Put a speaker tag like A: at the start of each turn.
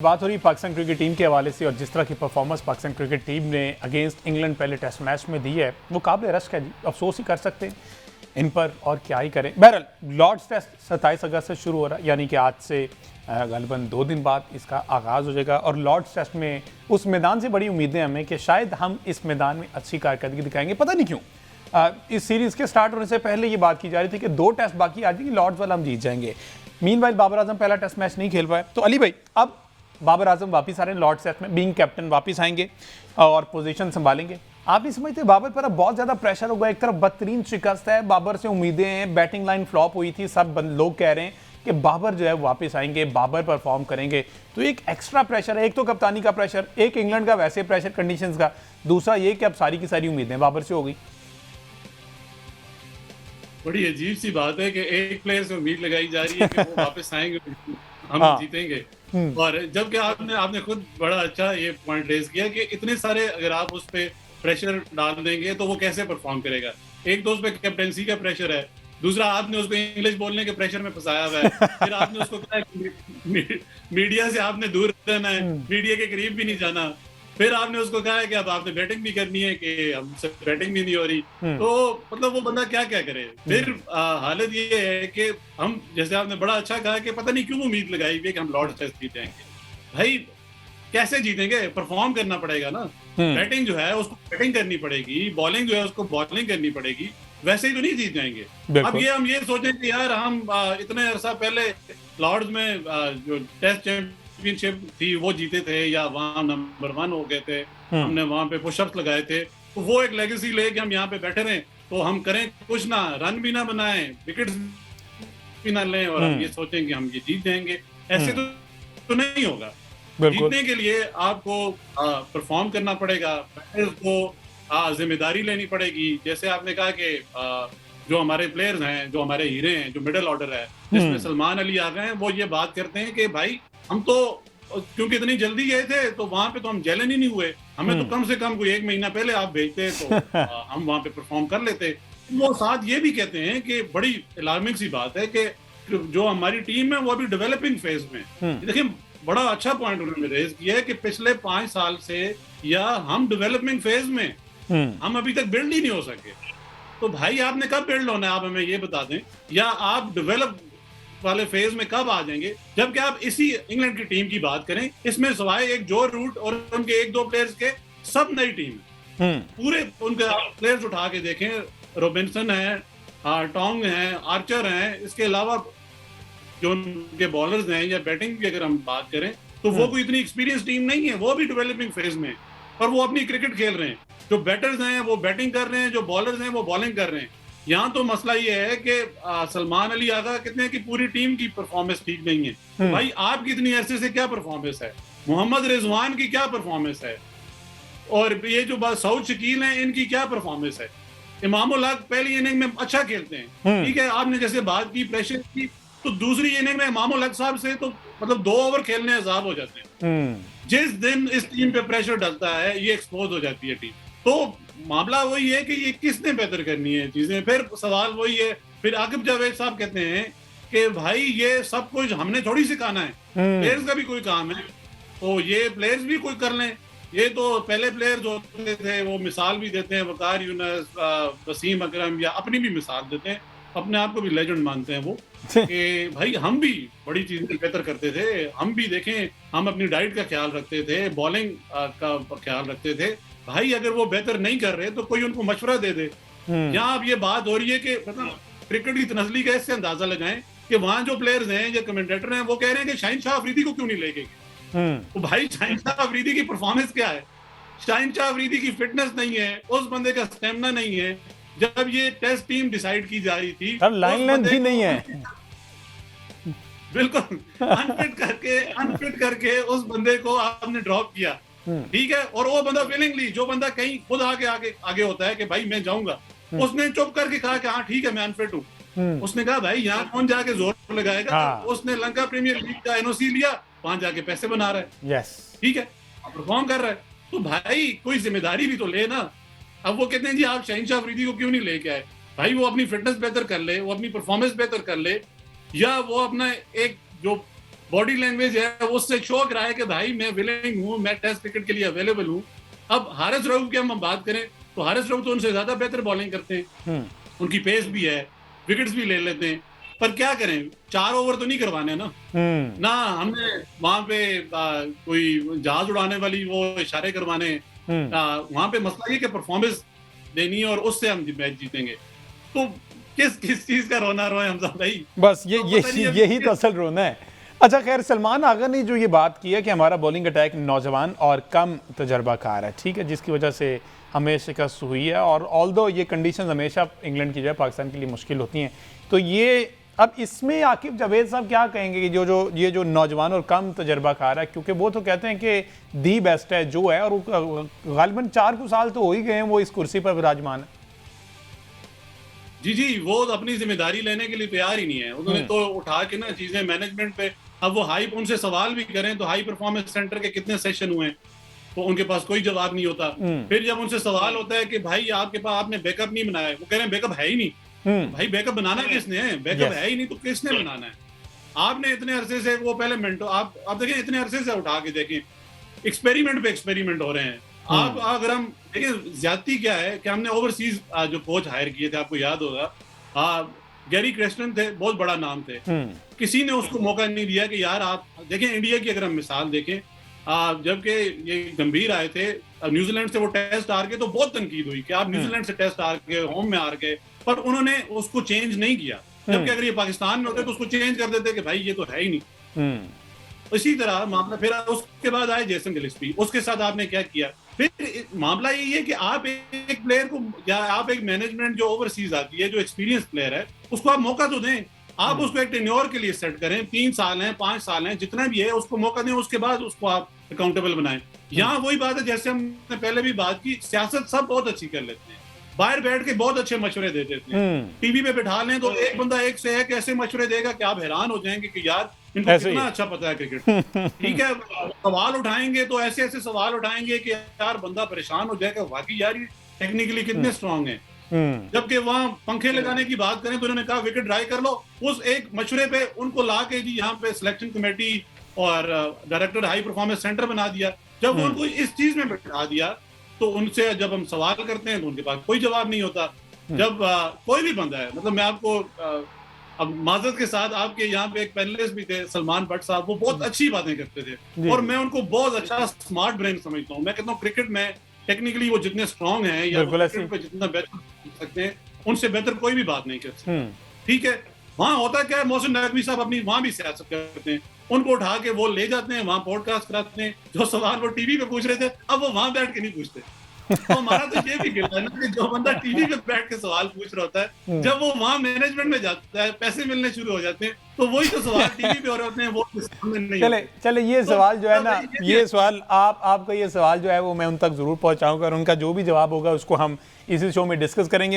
A: बात हो रही पाकिस्तान क्रिकेट टीम के हवाले से और जिस तरह की परफॉर्मेंस पाकिस्तान क्रिकेट टीम ने अगेंस्ट इंग्लैंड पहले टेस्ट मैच में दी है वो काबिल रश्क है जी। अफसोस ही कर सकते हैं इन पर और क्या ही करें। बहरहाल लॉर्ड्स टेस्ट 27 अगस्त से शुरू हो रहा है, यानी कि आज से गालिबन 2 दिन बाद इसका आगाज़ हो जाएगा। और लॉर्ड्स टेस्ट में उस मैदान से बड़ी उम्मीदें हमें कि शायद हम इस मैदान में अच्छी कारकर्दगी दिखाएंगे। पता नहीं क्यों इस सीरीज़ के स्टार्ट होने से पहले ये बात की जा रही थी कि 2 टेस्ट बाकी आ जाएंगे, लॉर्ड्स वाला हम जीत जाएंगे। मीनवाइल बाबर आजम पहला टेस्ट मैच नहीं खेल पाए, तो अली भाई अब बाबर आजम वापस आ रहे हैं लॉर्ड्स टेस्ट में, बीइंग कैप्टन वापस आएंगे और पोजीशन संभालेंगे। आप नहीं समझते बाबर पर अब बहुत ज़्यादा प्रेशर होगा? एक तरफ बदतरीन शिकस्त है, बाबर से उम्मीदें हैं, बैटिंग लाइन फ्लॉप हुई थी, सब लोग कह रहे हैं कि बाबर जो है वापस आएंगे, बाबर परफॉर्म करेंगे, तो एक एक्स्ट्रा प्रेशर है। एक तो कप्तानी का प्रेशर, एक इंग्लैंड का वैसे प्रेशर कंडीशंस का, दूसरा ये कि अब सारी की सारी उम्मीदें बाबर से हो गई।
B: बड़ी अजीब सी बात है कि एक प्लेयर से उम्मीद लगाई जा रही है कि वो वापस आएंगे, हम जीतेंगे। और जबकि आपने खुद बड़ा अच्छा ये पॉइंट रेज किया कि इतने सारे अगर आप उस पे प्रेशर डाल देंगे तो वो कैसे परफॉर्म करेगा। एक तो उस पे कैप्टेंसी का प्रेशर है, दूसरा आपने उसको इंग्लिश बोलने के प्रेशर में फंसाया हुआ है, फिर आपने उसको कहा मीडिया से आपने दूर रहना है, मीडिया के करीब भी नहीं जाना, फिर आपने उसको कहा है कि अब आपने बैटिंग भी करनी है कि हमसे बैटिंग भी नहीं हो रही। तो मतलब वो बंदा क्या क्या करे। फिर हालत ये है कि हम, जैसे आपने बड़ा अच्छा कहा कि पता नहीं क्यों उम्मीद लगाई हुई है कि हम लॉर्ड्स टेस्ट जीतेंगे। भाई कैसे जीतेंगे? परफॉर्म करना पड़ेगा ना। बैटिंग जो है उसको बैटिंग करनी पड़ेगी, बॉलिंग जो है उसको बॉलिंग करनी पड़ेगी, वैसे ही तो नहीं जीत जाएंगे। अब हम ये सोचें कि यार हम इतने अरसा पहले लॉर्ड्स में जो टेस्ट चैंपियनशिप थी वो जीते थे या वहां नंबर 1 हो गए थे, हमने वहां पे पुशअप्स लगाए थे, तो वो एक लेगेसी लेके हम यहाँ पे बैठे रहे तो हम करें कुछ ना, रन भी ना बनाएं, विकेट्स भी ना लें और हम ये सोचें कि हम ये जीत जाएंगे। ऐसे तो नहीं होगा। जीतने के लिए आपको परफॉर्म करना पड़ेगा, बैटर्स को जिम्मेदारी लेनी पड़ेगी। जैसे आपने कहा कि जो हमारे प्लेयर्स हैं, जो हमारे हीरे हैं, जो मिडिल ऑर्डर है जिसमें सलमान अली आ गए हैं, वो ये बात करते हैं कि भाई हम तो क्योंकि इतनी जल्दी गए थे तो वहां पे तो हम जेलन ही नहीं हुए, हमें तो कम से कम कोई 1 महीना पहले आप भेजते तो हम वहां पे परफॉर्म कर लेते। वो साथ ये भी कहते हैं कि बड़ी अलार्मिंग सी बात है कि जो हमारी टीम है वो अभी डेवलपिंग फेज में। देखिए बड़ा अच्छा पॉइंट उन्होंने रेज किया है कि पिछले 5 साल से या हम डेवलपमेंट फेज में, हम अभी तक बिल्ड ही नहीं हो सके। तो भाई आपने कब बिल्ड होना है, आप हमें ये बता दें, या आप डेवलप वाले फेज में कब आ जाएंगे? जबकि आप इसी इंग्लैंड की टीम की बात करें, इसमें सिवाय एक जो रूट और उनके 1-2 प्लेयर्स के सब नई टीम है। पूरे उनके प्लेयर्स उठा के देखें, रॉबिन्सन है, टोंग है, आर्चर हैं, इसके अलावा जो उनके बॉलर्स हैं या बैटिंग की अगर हम बात करें तो वो कोई इतनी एक्सपीरियंस टीम नहीं है, वो भी डेवलपिंग फेज में और वो अपनी क्रिकेट खेल रहे हैं। जो बैटर्स हैं वो बैटिंग कर रहे हैं, जो बॉलर्स हैं वो बॉलिंग कर रहे हैं। यहाँ तो मसला ये है कि सलमान अली आगा कहते हैं कि पूरी टीम की परफॉर्मेंस ठीक नहीं है। भाई आपकी इतनी अरसे से क्या परफॉर्मेंस है, मोहम्मद रिजवान की क्या परफॉर्मेंस है, और ये जो सऊद शकील हैं इनकी क्या परफॉर्मेंस है। इमाम उल हक पहली इनिंग में अच्छा खेलते हैं, ठीक है, आपने जैसे बात की प्रेशर की, तो दूसरी इनिंग में इमाम उल हक साहब से तो मतलब 2 ओवर खेलने अजाब हो जाते हैं। जिस दिन इस टीम पे प्रेशर डलता है ये एक्सपोज हो जाती है टीम। तो मामला वही है कि ये किसने बेहतर करनी है चीजें। फिर सवाल वही है, फिर आकिब जावेद साहब कहते हैं कि भाई ये सब कुछ हमने थोड़ी सिखाना है, प्लेयर्स का भी कोई काम है, तो ये प्लेयर्स भी कोई कर लें। ये तो पहले प्लेयर्स होते थे, वो मिसाल भी देते हैं, वकार यूनुस, वसीम अकरम, या अपनी भी मिसाल देते हैं, अपने आप को भी लेजेंड मानते हैं वो कि भाई हम भी बड़ी चीजें बेहतर करते थे, हम भी देखें, हम अपनी डाइट का ख्याल रखते थे, बॉलिंग का ख्याल रखते थे। भाई अगर वो बेहतर नहीं कर रहे तो कोई उनको मशवरा दे दे। यहाँ अब ये बात हो रही है कि क्रिकेट की तनस्ली का इससे अंदाजा लगाएं कि वहां जो प्लेयर्स हैं, जो कमेंटेटर हैं, वो कह रहे हैं कि शाहिन शाह अफरीदी को क्यों नहीं लेके गए। तो भाई शाहिन शाह अफरीदी की परफॉर्मेंस क्या है? शाहिन शाह अफरीदी की फिटनेस नहीं है, उस बंदे का स्टेमिना नहीं है। जब ये टेस्ट टीम डिसाइड की जा रही थी,
A: लाइन लेंथ ही नहीं है,
B: बिल्कुल अनफिट करके उस बंदे को आपने ड्रॉप किया, ठीक है। और वो बंदा विलिंगली, जो बंदा कहीं खुद आगे होता है कि भाई मैं जाऊंगा, उसने चुप करके कहा कि हाँ ठीक है मैं अनफिट हूँ। उसने कहा भाई यहाँ कौन जाके जोर लगाएगा। उसने लंका प्रीमियर लीग का एनओसी लिया, वहां जाके पैसे बना रहा है, ठीक है, परफॉर्म कर रहा है। तो भाई कोई जिम्मेदारी भी तो ले ना। अब वो कहते हैं जी आप शाहिन शाह अफरीदी को क्यों नहीं लेके आए। भाई वो अपनी फिटनेस बेहतर कर ले, वो अपनी परफॉर्मेंस बेहतर कर ले, या वो अपना एक जो बॉडी लैंग्वेज है, उससे शो कराया कि भाई मैं विलिंग हूँ, मैं टेस्ट क्रिकेट के लिए अवेलेबल हूँ। अब हारिस रऊफ की हम बात करें तो हारिस रऊफ तो उनसे ज्यादा बेहतर बॉलिंग करते हैं, उनकी पेस भी है, विकेट्स भी ले लेते हैं, पर क्या करें, 4 ओवर तो नहीं करवाने ना। ना हमने वहां पे कोई जहाज उड़ाने वाली वो इशारे करवाने, वहां पे मसला ये कि परफॉर्मेंस देनी है और उससे हम मैच जीतेंगे। तो किस चीज का रोना रोए हम सब भाई,
A: बस यही तो असल रोना है। अच्छा खैर, सलमान आगा ने जो ये बात की है कि हमारा बॉलिंग अटैक नौजवान और कम तजर्बाकार है, ठीक है, जिसकी वजह से हमें शिकस्त हुई है, और ऑल्दो ये कंडीशंस हमेशा इंग्लैंड की जो है पाकिस्तान के लिए मुश्किल होती हैं, तो ये अब इसमें आकिब जावेद साहब क्या कहेंगे कि ये जो नौजवान और कम तजर्बाकार है, क्योंकि वो तो कहते हैं कि दी बेस्ट है जो है, और गालिबन 4 साल तो हो ही गए हैं वो इस कुर्सी पर विराजमान है।
B: जी, वो अपनी जिम्मेदारी लेने के लिए तैयार ही नहीं है। उन्होंने तो उठा के ना चीजें मैनेजमेंट पे, अब वो हाई उनसे सवाल भी करें तो हाई परफॉर्मेंस सेंटर के कितने सेशन हुए, तो उनके पास कोई जवाब नहीं होता। फिर जब उनसे सवाल होता है कि भाई आपके पास आपने बैकअप नहीं बनाया, वो कह रहे हैं बैकअप है ही नहीं। भाई बैकअप बनाना किसने है, बैकअप है ही नहीं तो किसने बनाना है। आपने इतने अरसे से वो पहले मेंटो आप देखें, इतने अरसे से उठा के देखें, एक्सपेरिमेंट पे एक्सपेरिमेंट हो रहे हैं। आप अगर हम देखिए ज्यादती क्या है कि हमने ओवरसीज जो कोच हायर किए थे, आपको याद होगा, गैरी क्रेस्टन थे, बहुत बड़ा नाम थे, किसी ने उसको मौका नहीं दिया कि यार आप देखें। इंडिया की अगर हम मिसाल देखें, जबकि ये गंभीर आए थे न्यूजीलैंड से, वो टेस्ट हार गए तो बहुत तनकीद हुई कि आप न्यूजीलैंड से टेस्ट हार गए, होम में हार गए, पर उन्होंने उसको चेंज नहीं किया। जबकि अगर ये पाकिस्तान में होते तो उसको चेंज कर देते कि भाई ये तो है ही नहीं। इसी तरह मामला फिर उसके बाद आए जेसन गिलिस्पी, उसके साथ आपने क्या किया। फिर मामला यही है कि आप एक प्लेयर को, या आप एक मैनेजमेंट जो ओवरसीज आती है, जो एक्सपीरियंस प्लेयर है, उसको आप मौका तो दें। आप उसको एक टेन्योर के लिए सेट करें, 3 साल हैं, 5 साल हैं, जितना भी है उसको मौका दें, उसके बाद उसको आप अकाउंटेबल बनाएं। यहाँ वही बात है जैसे हमने पहले भी बात की, सियासत सब बहुत अच्छी कर लेते हैं, बाहर बैठ के बहुत अच्छे मशवरे दे देते हैं, टीवी पे बैठा लें तो एक बंदा एक से एक ऐसे मशवरे देगा कि आप हैरान हो जाएंगे कि यार इनको कितना अच्छा पता है क्रिकेट। ठीक है, सवाल उठाएंगे तो ऐसे ऐसे सवाल उठाएंगे कि यार बंदा परेशान हो जाएगा, वाकई यार ये टेक्निकली कितने स्ट्रांग है। जबकि वहां पंखे लगाने की बात करें तो उन्होंने कहा विकेट ड्राई कर लो, उस एक मशवरे पे उनको ला के जी यहाँ पे सिलेक्शन कमेटी और डायरेक्टर हाई परफॉर्मेंस सेंटर बना दिया। जब उनको इस चीज में बैठा दिया तो उनसे जब हम सवाल करते हैं तो उनके पास कोई जवाब नहीं होता। जब कोई भी बंदा है, मतलब मैं आपको अब माजरत के साथ, आपके यहाँ पे एक पैनलिस्ट भी थे सलमान भट्ट साहब, वो बहुत अच्छी बातें करते थे और मैं उनको बहुत अच्छा स्मार्ट ब्रेन समझता हूँ। मैं कहता हूँ क्रिकेट में टेक्निकली वो जितने स्ट्रांग हैं या क्रिकेट पे जितना बेहतर सकते हैं, उनसे बेहतर कोई भी बात नहीं कर सकते। ठीक है, वहां होता क्या है, मोहसिन नकवी साहब अपनी वहां भी सियासत करते हैं, उनको उठा के वो ले जाते हैं, वहां पॉडकास्ट कराते हैं, जो सवाल वो टीवी पे पूछ रहे थे अब वो वहां बैठ के नहीं पूछते। तो हमारा तो ये भी गिला है ना कि जो बंदा टीवी पे बैठ के सवाल पूछ रहा होता है, जब वो वहां मैनेजमेंट में जाता है, पैसे मिलने शुरू हो जाते हैं, तो वही तो सवाल टीवी पे हो रहे होते हैं, वो सामने नहीं।
A: चले ये सवाल जो है ना, ये सवाल आपका ये सवाल जो है वो मैं उन तक जरूर पहुंचाऊंगा और उनका जो भी जवाब होगा उसको हम इसी शो में डिस्कस करेंगे।